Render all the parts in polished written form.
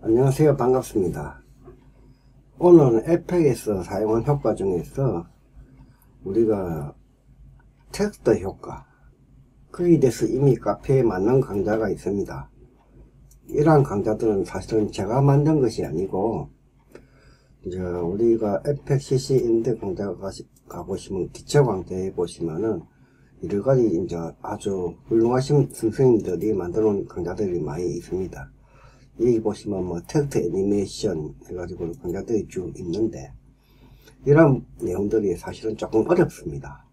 안녕하세요. 반갑습니다. 오늘은 에펙에서 사용한 효과 중에서 우리가 텍스트 효과, 거기에 대해서 이미 카페에 만든 강좌가 있습니다. 이러한 강좌들은 사실은 제가 만든 것이 아니고 이제 우리가 에펙 CC 인덱 강좌 가보시면 기초 강좌에 보시면은 여러가지 이제 아주 훌륭하신 선생님들이 만들어 놓은 강좌들이 많이 있습니다. 여기 보시면 뭐 텍스트 애니메이션 해가지고 강좌들이 쭉 있는데 이런 내용들이 사실은 조금 어렵습니다.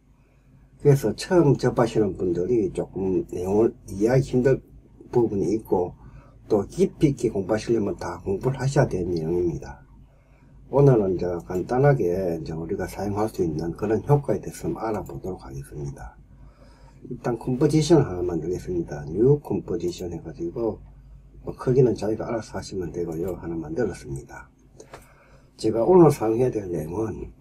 그래서 처음 접하시는 분들이 조금 내용을 이해하기 힘들 부분이 있고 또 깊이 있게 공부하시려면 다 공부를 하셔야 되는 내용입니다. 오늘은 이제 간단하게 이제 우리가 사용할 수 있는 그런 효과에 대해서 알아보도록 하겠습니다. 일단 컴포지션 하나 만들겠습니다. 뉴 컴포지션 해가지고 크기는 자기가 알아서 하시면 되고요. 하나 만들었습니다. 제가 오늘 사용해야 될 내용은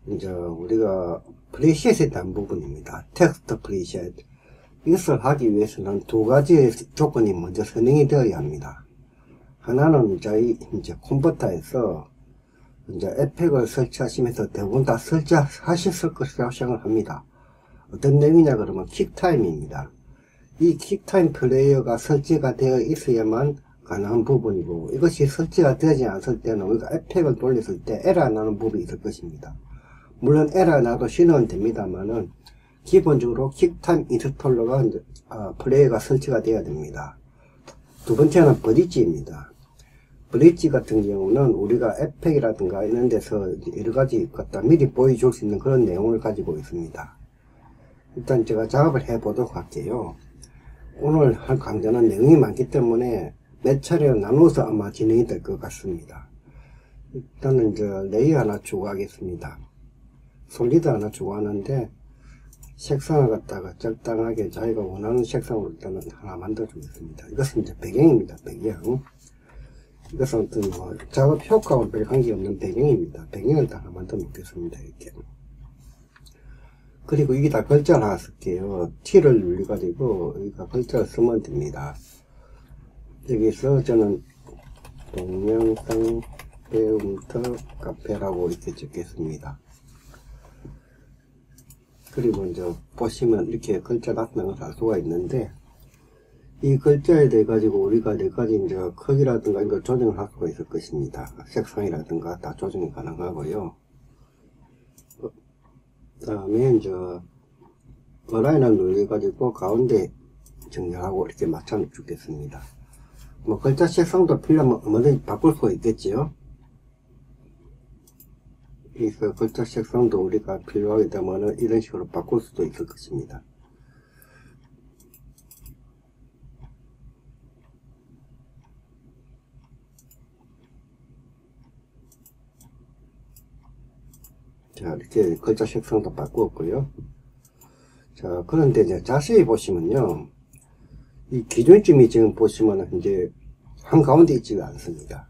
이제 우리가 프리셋에 대한 부분입니다. 텍스트 프리셋. 이것을 하기 위해서는 두 가지의 조건이 먼저 선행이 되어야 합니다. 하나는 저희 이제 컴퓨터에서 이제 에펙을 설치하시면서 대부분 다 설치하셨을 것이라고 생각을 합니다. 어떤 내용이냐 그러면 킥타임입니다. 이 킥타임 플레이어가 설치가 되어 있어야만 가능한 부분이고, 이것이 설치가 되지 않을 때는 우리가 에펙을 돌렸을 때 에러 나는 부분이 있을 것입니다. 물론 에러 나도 신호는 됩니다만은 기본적으로 킥타임 인스톨러가 플레이어가 설치가 되어야 됩니다. 두 번째는 브릿지입니다. 브릿지 같은 경우는 우리가 에펙이라든가 이런 데서 여러가지 갖다 미리 보여줄 수 있는 그런 내용을 가지고 있습니다. 일단 제가 작업을 해 보도록 할게요. 오늘 할 강좌는 내용이 많기 때문에 몇 차례 나눠서 아마 진행이 될 것 같습니다. 일단은 이제 레이어 하나 추가하겠습니다. 솔리드 하나 추가하는데 색상을 갖다가 적당하게 자기가 원하는 색상으로 일단은 하나 만들어 주겠습니다. 이것은 이제 배경입니다. 배경. 이것은 어떤 뭐 작업 효과와 별 관계없는 배경입니다. 배경을 하나 만들어 놓겠습니다. 이렇게. 그리고 여기다 글자를 하나 쓸게요. T를 눌러가지고 여기다 글자를 쓰면 됩니다. 여기서 저는 동영상 배움터 카페라고 이렇게 적겠습니다. 그리고 이제 보시면 이렇게 글자 나타나는 걸 알 수가 있는데, 이 글자에 대해 가지고 우리가 네 가지 이제 크기라든가 이걸 조정을 할 수가 있을 것입니다. 색상이라든가 다 조정이 가능하고요. 그 다음에 이제 어라인을 눌러가지고 가운데 정렬하고 이렇게 맞춰 주겠습니다. 뭐 글자 색상도 필요하면 뭐든지 바꿀 수가 있겠지요. 그래서 글자 색상도 우리가 필요하게 되면 이런 식으로 바꿀 수도 있을 것입니다. 자, 이렇게 글자 색상도 바꾸었고요. 자, 그런데 이제 자세히 보시면요, 이 기준점이 지금 보시면은 이제 한가운데 있지가 않습니다.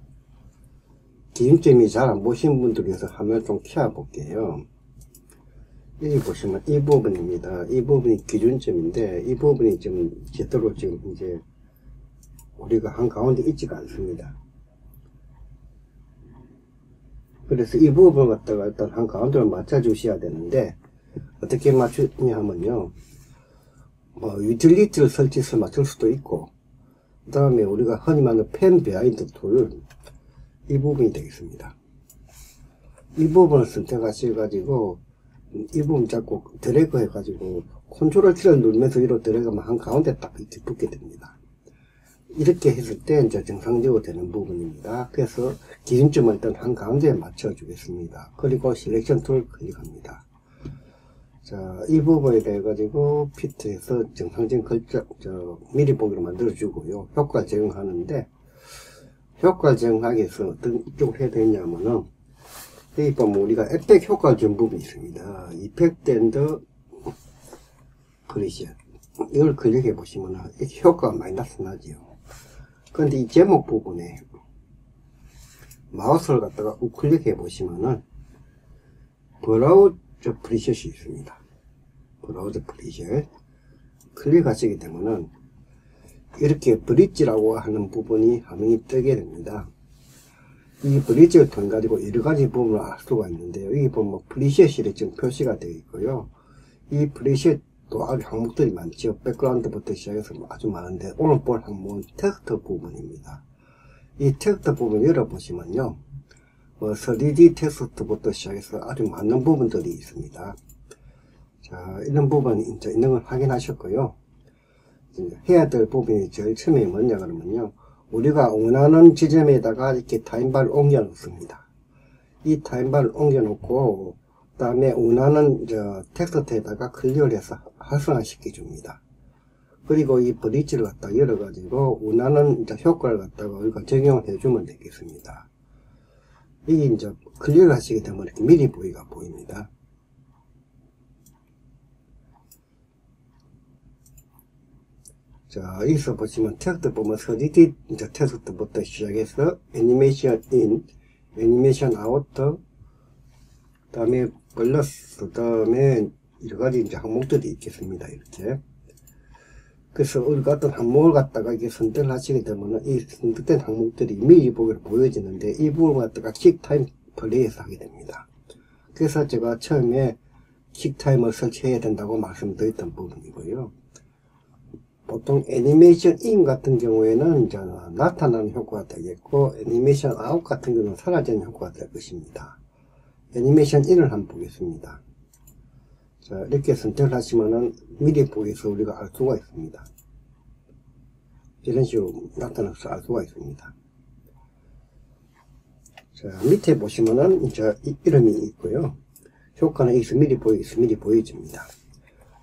기준점이 잘 안 보신 분들 위해서 화면을 좀 켜어 볼게요. 여기 보시면 이 부분입니다. 이 부분이 기준점인데 이 부분이 지금 제대로 지금 이제 우리가 한가운데 있지가 않습니다. 그래서 이 부분을 갖다가 일단 한가운데로 맞춰 주셔야 되는데, 어떻게 맞추냐 하면요, 뭐 유틸리티를 설치해서 맞출 수도 있고, 그 다음에 우리가 흔히 말하는 펜 비하인드 툴, 이 부분이 되겠습니다. 이 부분을 선택하셔 가지고 이 부분 잡고 드래그 해 가지고 컨트롤 키를 누르면서 위로 드래그하면 한가운데 딱 이렇게 붙게 됩니다. 이렇게 했을 때 이제 정상적으로 되는 부분입니다. 그래서 기준점을 일단 한가운데에 맞춰 주겠습니다. 그리고 셀렉션 툴 클릭합니다. 자, 이 부분에 대해 가지고 피트해서 정상적인 글자 미리 보기로 만들어 주고요. 효과 적용하는데, 효과 적용하기 위해서 어떤 쪽을 해야 되냐면은, 여기 보면 우리가 에펙 효과를 준 부분이 있습니다. 이펙트 앤드 프리셋. 이걸 클릭해 보시면은 이렇게 효과가 많이 나타나지요. 그런데 이 제목 부분에 마우스를 갖다가 우클릭해 보시면은 브라우저 프리셋이 있습니다. 브라우저 프리셋 클릭하시게 되면은 이렇게 브릿지라고 하는 부분이 화면이 뜨게 됩니다. 이 브릿지를 통해 가지고 여러 가지 부분을 알 수가 있는데요. 여기 보면 프리셋이 지금 표시가 되어 있고요. 이 프리셋도 아주 항목들이 많죠. 백그라운드부터 시작해서 아주 많은데 오늘 볼 항목은 텍스트 부분입니다. 이 텍스트 부분 열어보시면요, 3D 텍스트부터 시작해서 아주 많은 부분들이 있습니다. 자, 이런 부분이 이제 있는 걸 확인하셨고요. 해야 될 부분이 제일 처음에 뭐냐 그러면요, 우리가 원하는 지점에다가 이렇게 타임바를 옮겨 놓습니다. 이 타임바를 옮겨 놓고 그 다음에 원하는 텍스트에다가 클릭을 해서 활성화 시켜 줍니다. 그리고 이 브릿지를 갖다 열어 가지고 원하는 효과를 갖다가 우리가 적용을 해 주면 되겠습니다. 이게 이제 클릭을 하시게 되면 이렇게 미리 보기가 보입니다. 자, 여기서 보시면 텍스트 보면 3D 텍스트부터 시작해서 애니메이션 인, 애니메이션 아웃, 그 다음에 플러스, 그 다음에 여러가지 이제 항목들이 있겠습니다. 이렇게. 그래서 우리가 어떤 항목을 갖다가 이렇게 선택을 하시게 되면 이 선택된 항목들이 미리 보기로 보여지는데 이 부분을 갖다가 킥타임 플레이에서 하게 됩니다. 그래서 제가 처음에 킥타임을 설치해야 된다고 말씀드렸던 부분이고요. 보통 애니메이션 인 같은 경우에는 이제 나타나는 효과가 되겠고, 애니메이션 아웃 같은 경우는 사라지는 효과가 될 것입니다. 애니메이션 인을 한번 보겠습니다. 자, 이렇게 선택을 하시면은 미리 보기에서 우리가 알 수가 있습니다. 이런 식으로 나타나서 알 수가 있습니다. 자, 밑에 보시면은 이제 이름이 있고요. 효과는 여기서 미리 보여집니다.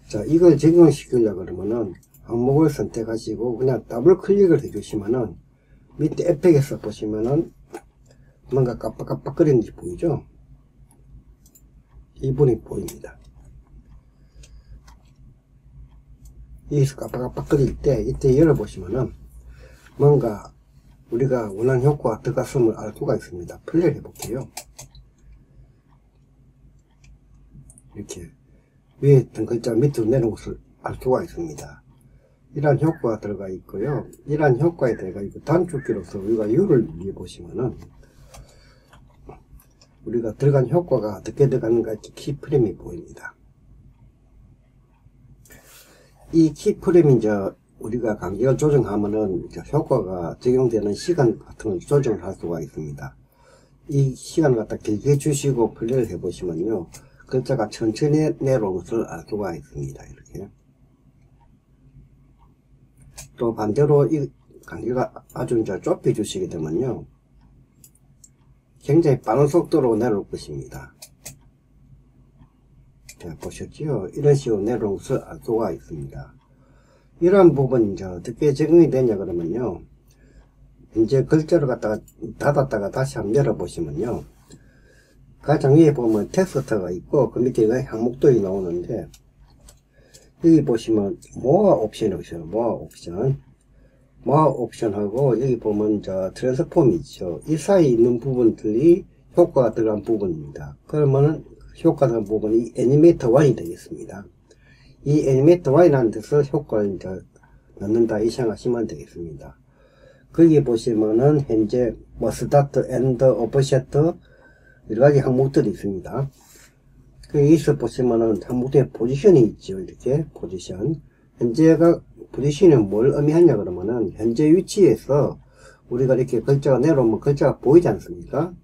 자, 이걸 적용시키려고 그러면은 항목을 선택하시고 그냥 더블 클릭을 해주시면은 밑에 에펙에서 보시면은 뭔가 깜빡깜빡거리는 게 보이죠? 이 부분이 보입니다. 여기서 깜빡깜빡거릴 때 이때 열어보시면은 뭔가 우리가 원하는 효과가 들어갔음을 알 수가 있습니다. 플레이를 해볼게요. 이렇게 위에 있던 글자 밑으로 내려온 것을 알 수가 있습니다. 이러한 효과가 들어가 있고요. 이러한 효과에 들어가 있고 단축키로서 우리가 U를 위해 보시면은 우리가 들어간 효과가 어떻게 들어가는가 키프레임이 보입니다. 이 키프레임이 이제 우리가 간격을 조정하면은 이제 효과가 적용되는 시간 같은 걸 조정을 할 수가 있습니다. 이 시간을 갖다 길게 주시고 플레이를 해 보시면요, 글자가 천천히 내려오는 것을 알 수가 있습니다. 이렇게. 또 반대로 이 간격을 아주 이제 좁혀 주시게 되면요, 굉장히 빠른 속도로 내려올 것입니다. 자, 보셨죠? 이런 식으로 내려온 것을 알 수가 있습니다. 이러한 부분이 이제 어떻게 적용이 되냐 그러면요, 이제 글자를 갖다가 닫았다가 다시 한번 열어보시면요, 가장 위에 보면 텍스트가 있고 그 밑에 항목들이 나오는데, 여기 보시면 모아 옵션이 있어요. 모아 옵션하고 여기 보면 트랜스폼이 있죠. 이 사이에 있는 부분들이 효과가 들어간 부분입니다. 그러면은 효과가 들어간 부분이 애니메이터 1이 되겠습니다. 이 애니메이터 1이라는 데서 효과를 이제 넣는다 이 생각하시면 되겠습니다. 거기 보시면은 현재 스타트, 엔드, 오버셋 여러가지 항목들이 있습니다. 여기서 보시면은 항목에 포지션이 있죠. 이렇게 포지션. 현재가 포지션이 뭘 의미하냐 그러면은 현재 위치에서 우리가 이렇게 글자가 내려오면 글자가 보이지 않습니까?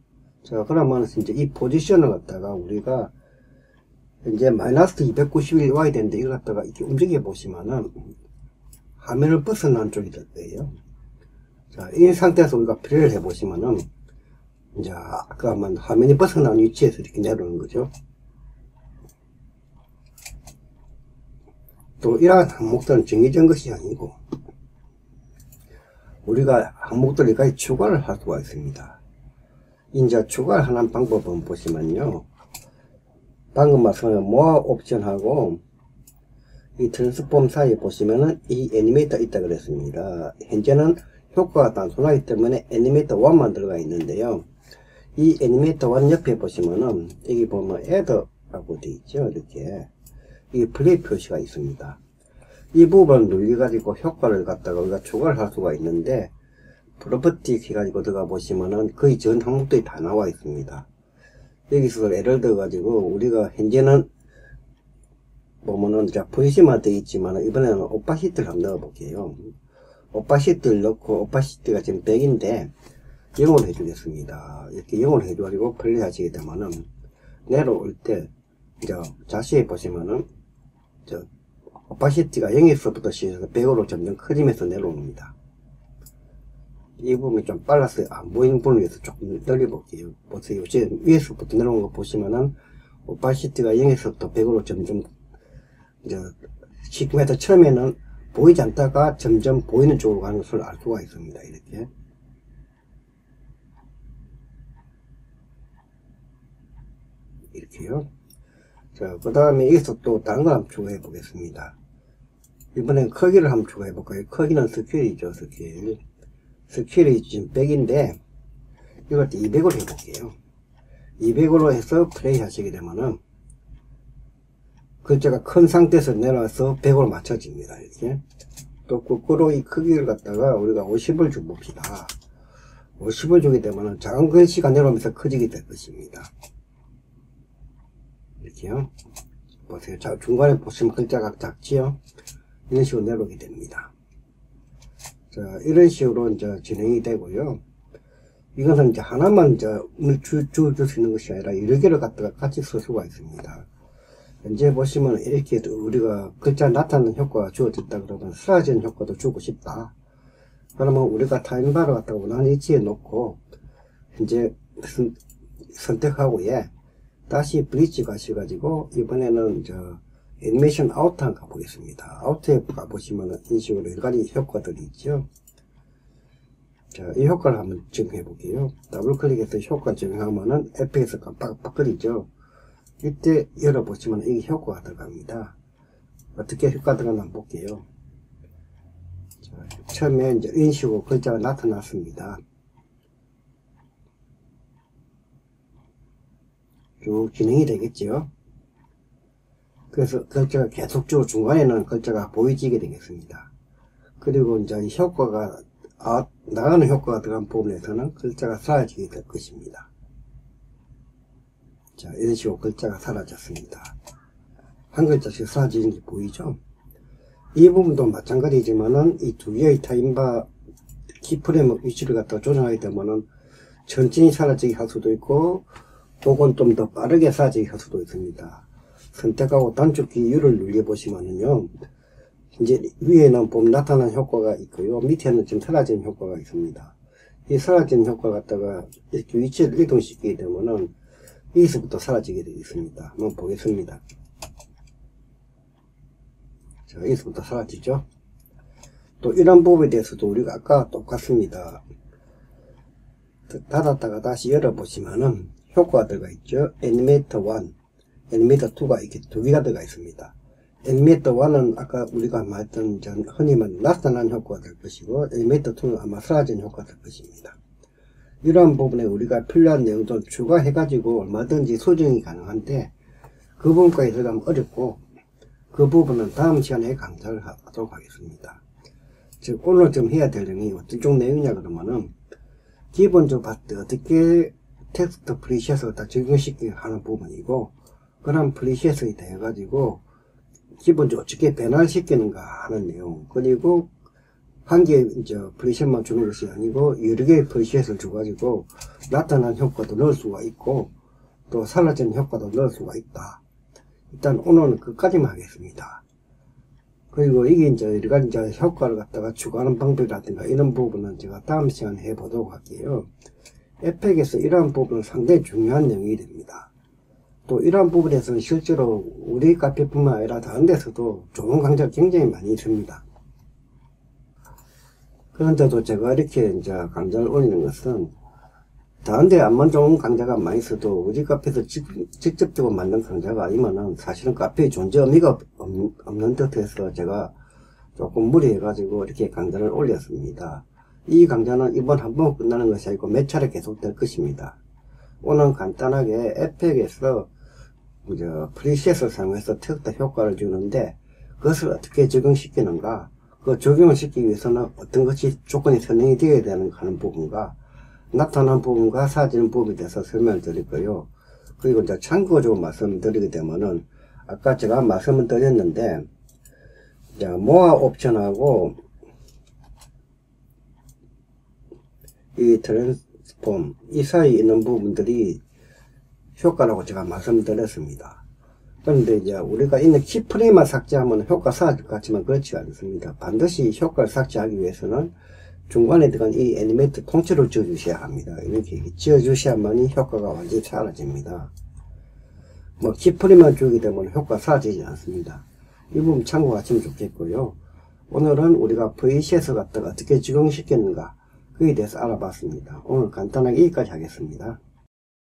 자, 그러면 이제 이 포지션을 갖다가 우리가 현재 마이너스 291 와야 되는데 이걸 갖다가 이렇게 움직여 보시면은 화면을 벗어난 쪽이 될 거예요. 자, 이 상태에서 우리가 플레이를 해 보시면은 이제 아까 화면이 벗어난 위치에서 이렇게 내려오는 거죠. 또 이러한 항목들은 정해진 것이 아니고 우리가 항목들을 여기까지 추가를 할 수가 있습니다. 이제 추가를 하는 방법은 보시면요, 방금 말씀한 모아 옵션하고 이 트랜스폼 사이에 보시면은 이 애니메이터 있다 그랬습니다. 현재는 효과가 단순하기 때문에 애니메이터 1만 들어가 있는데요, 이 애니메이터 1 옆에 보시면은 여기 보면 애드라고 되어 있죠. 이렇게 이 플레이 표시가 있습니다. 이 부분을 눌려가지고 효과를 갖다가 우리가 추가를 할 수가 있는데, 프로퍼티 해가지고 들어가 보시면은 거의 전 항목들이 다 나와 있습니다. 여기서 예를 들어가지고 우리가 현재는 보면은 자 프리시마 되어 있지만 이번에는 오파시티를 한번 넣어 볼게요. 오파시티를 넣고, 오파시티가 지금 100인데 0으로 해주겠습니다. 이렇게 0으로 해줘가지고 플레이 하시게 되면은 내려올 때 이제 자세히 보시면은 저 오파시티가 0에서부터 시작해서 100으로 점점 커지면서 내려옵니다. 이 부분이 좀 빨라서 안 보이는 부분을 위해서 조금 늘려볼게요. 보세요. 지금 위에서부터 내려오는 거 보시면은 오파시티가 0에서부터 100으로 점점 이제 시그메터 처음에는 보이지 않다가 점점 보이는 쪽으로 가는 것을 알 수가 있습니다. 이렇게. 이렇게요. 자, 그 다음에 여기서 또 다른 걸 한번 추가해 보겠습니다. 이번엔 크기를 한번 추가해 볼까요? 크기는 스케일이죠, 스케일. 스케일이 지금 100인데, 이걸 200으로 해볼게요. 200으로 해서 플레이 하시게 되면은, 글자가 큰 상태에서 내려와서 100으로 맞춰집니다. 이렇게. 또 거꾸로 이 크기를 갖다가 우리가 50을 줘봅시다. 50을 주게 되면은 작은 글씨가 내려오면서 커지게 될 것입니다. 이렇게요. 보세요. 자, 중간에 보시면 글자가 작지요? 이런 식으로 내려오게 됩니다. 자, 이런 식으로 이제 진행이 되고요. 이것은 이제 하나만 이제 줄 수 있는 것이 아니라 여러 개를 갖다가 같이 쓸 수가 있습니다. 현재 보시면 이렇게 우리가 글자 나타나는 효과가 주어졌다 그러면 사라지는 효과도 주고 싶다. 그러면 우리가 타임바를 갖다가 원하는 위치에 놓고 현재 선택하고 다시 브릿지 가셔가지고 이번에는 저 애니메이션 아우터 한번 가보겠습니다. 아우터에 가보시면은 이런 식으로 여러가지 효과들이 있죠. 자, 이 효과를 한번 적용해 볼게요. 더블 클릭해서 효과 적용하면은 FX 깜빡 거리죠. 이때 열어보시면 이게 효과가 들어갑니다. 어떻게 효과 들어가나 한번 볼게요. 자, 처음에 이제 이런 식으로 글자가 나타났습니다. 쭉 진행이 되겠죠. 그래서 글자가 계속적으로 중간에는 글자가 보이지게 되겠습니다. 그리고 이제 이 효과가 나가는 효과가 들어간 부분에서는 글자가 사라지게 될 것입니다. 자, 이런 식으로 글자가 사라졌습니다. 한 글자씩 사라지는 게 보이죠? 이 부분도 마찬가지지만은 이 두 개의 타임바 키프레임 위치를 갖다 조정하게 되면은 천천히 사라지게 할 수도 있고, 혹은 좀 더 빠르게 사라지게 할 수도 있습니다. 선택하고 단축키 U를 눌러보시면은요, 이제 위에는 보면 나타나는 효과가 있고요, 밑에는 지금 사라지는 효과가 있습니다. 이 사라지는 효과 갖다가 이렇게 위치를 이동시키게 되면은 여기서부터 사라지게 되겠습니다. 한번 보겠습니다. 자, 여기서부터 사라지죠. 또 이런 부분에 대해서도 우리가 아까 똑같습니다. 닫았다가 다시 열어보시면은 효과가 들어가 있죠. 애니메이터 1, 애니메이터 2가 이렇게 두 개가 들어가 있습니다. 애니메이터 1은 아까 우리가 말했던 흔히 말하는 나타난 효과가 될 것이고, 애니메이터 2는 아마 사라진 효과가 될 것입니다. 이러한 부분에 우리가 필요한 내용도 추가해가지고 얼마든지 소정이 가능한데, 그 부분까지 들어가면 어렵고, 그 부분은 다음 시간에 강좌를 하도록 하겠습니다. 즉, 오늘 좀 해야 될 내용이 어떤 쪽 내용이냐 그러면은, 기본적으로 봤을 때 어떻게 텍스트 프리셋을 다 적용시키게 하는 부분이고, 그런 프리셋에 대해 가지고, 기본적으로 어떻게 변화시키는가 하는 내용, 그리고 한 개의 프리셋만 주는 것이 아니고 여러 개의 프리셋을 줘가지고 나타난 효과도 넣을 수가 있고 또 사라진 효과도 넣을 수가 있다. 일단 오늘은 그까지만 하겠습니다. 그리고 이게 이제 여러 가지 효과를 갖다가 추가하는 방법이라든가 이런 부분은 제가 다음 시간에 해보도록 할게요. 에펙에서 이러한 부분은 상당히 중요한 내용이 됩니다. 또 이러한 부분에서는 실제로 우리 카페뿐만 아니라 다른 데서도 좋은 강좌가 굉장히 많이 있습니다. 그런데도 제가 이렇게 이제 강좌를 올리는 것은 다른 데 안만 좋은 강좌가 많이 있어도 우리 카페에서 직접적으로 만든 강좌가 아니면은 사실은 카페의 존재 의미가 없는 듯해서 제가 조금 무리해가지고 이렇게 강좌를 올렸습니다. 이 강좌는 이번 한 번 끝나는 것이 아니고 몇 차례 계속될 것입니다. 오늘 간단하게 에펙에서 프리셋을 사용해서 텍스트 효과를 주는데 그것을 어떻게 적용시키는가, 그 적용을 시키기 위해서는 어떤 것이 조건이 선행이 되어야 되는 하는 부분과 나타난 부분과 사라지는 부분에 대해서 설명을 드릴 거예요. 그리고 이제 참고적으로 말씀드리게 되면은 아까 제가 말씀을 드렸는데, 자, 모아 옵션하고 이 트랜스폼 이 사이에 있는 부분들이 효과라고 제가 말씀드렸습니다. 그런데 이제 우리가 있는 키프레임만 삭제하면 효과 사라질 것 같지만 그렇지 않습니다. 반드시 효과를 삭제하기 위해서는 중간에 들어간 이 애니메이트 통째로 지워 주셔야 합니다. 이렇게 지워 주셔야만이 효과가 완전히 사라집니다. 뭐 키프레임만 주게 되면 효과 사라지지 않습니다. 이 부분 참고하시면 좋겠고요. 오늘은 우리가 VCS 갖다가 어떻게 적용시켰는가 그에 대해서 알아봤습니다. 오늘 간단하게 여기까지 하겠습니다.